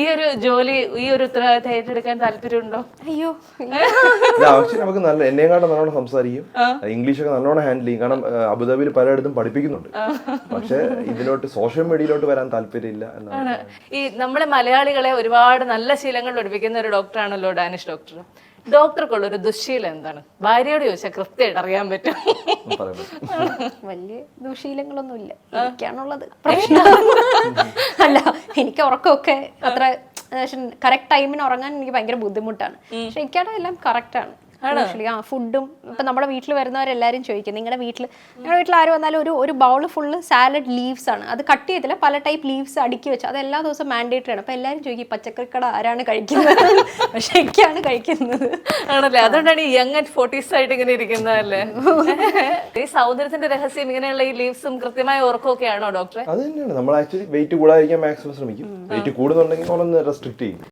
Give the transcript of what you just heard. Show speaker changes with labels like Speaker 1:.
Speaker 1: ഈ ഒരു ജോലി, ഈ ഒരു ഉത്തരവാദിത്തം ഏറ്റെടുക്കാൻ താല്പര്യമുണ്ടോ?
Speaker 2: അയ്യോ
Speaker 3: ആക്ച്വലി നമുക്ക് നല്ല എന്നെക്കാട്ടും നല്ലോണം സംസാരിക്കും, ഇംഗ്ലീഷൊക്കെ നല്ലോണം ഹാൻഡിൽ ചെയ്യും. കാരണം അബുദാബിയിൽ പലയിടത്തും പഠിപ്പിക്കുന്നുണ്ട്. പക്ഷെ ഇതിലോട്ട് സോഷ്യൽ മീഡിയയിലോട്ട് വരാൻ താല്പര്യമില്ല എന്നാണ്.
Speaker 1: ഈ നമ്മളെ മലയാളികളെ ഒരുപാട് നല്ല ശീലങ്ങൾ പഠിപ്പിക്കുന്ന ഒരു ഡോക്ടറാണല്ലോ ഡാനിഷ് ഡോക്ടർ. ഡോക്ടർക്കുള്ള ഒരു ദുശ്ശീലം എന്താണ്? ഭാര്യയോട് ചോദിച്ചാൽ കൃത്യമായിട്ട് അറിയാൻ പറ്റും.
Speaker 2: വലിയ ദുശീലങ്ങളൊന്നുമില്ല, എനിക്കാണുള്ളത് പ്രശ്നം. അല്ല, എനിക്ക് ഉറക്കമൊക്കെ അത്ര കറക്റ്റ് ടൈമിന് ഉറങ്ങാൻ എനിക്ക് ഭയങ്കര ബുദ്ധിമുട്ടാണ്. പക്ഷെ എനിക്കാണ് എല്ലാം കറക്റ്റാണ്. ഫുഡും ഇപ്പൊ നമ്മുടെ വീട്ടിൽ വരുന്നവരെല്ലാരും ചോദിക്കും, ഞങ്ങളുടെ വീട്ടിൽ ആര് വന്നാലും ഒരു ബൗൾ ഫുള്ള് സാലഡ് ലീവ്സ് ആണ്. അത് കട്ട് ചെയ്തില്ല, പല ടൈപ്പ് ലീവ്സ് അടുക്കി വെച്ച് അത് എല്ലാ ദിവസവും മാൻഡേറ്ററി ആണ്. അപ്പൊ എല്ലാരും ചോദിക്കും പച്ചക്കറിക്കട ആരാണ് കഴിക്കുന്നത്? പക്ഷെ എനിക്കാണ് കഴിക്കുന്നത്.
Speaker 1: ആണല്ലേ, അതുകൊണ്ടാണ് ഈ യങ് ആൻഡ് 40s ആയിട്ട് ഇങ്ങനെ ഇരിക്കുന്നതല്ലേ. ഈ സൗന്ദര്യത്തിന്റെ രഹസ്യം ഇങ്ങനെയുള്ള ഈ ലീവ്സും കൃത്യമായ ഉറക്കമൊക്കെ ആണോ ഡോക്ടറെ?
Speaker 3: അത് തന്നെയാണ്. നമ്മൾ ആക്ച്വലി വെയിറ്റ് കൂടാതിരിക്കാൻ മാക്സിമം ശ്രമിക്കും. വെയിറ്റ് കൂടുന്നുണ്ടെങ്കിൽ നമ്മളൊന്ന് റെസ്ട്രിക്ട് ചെയ്യും.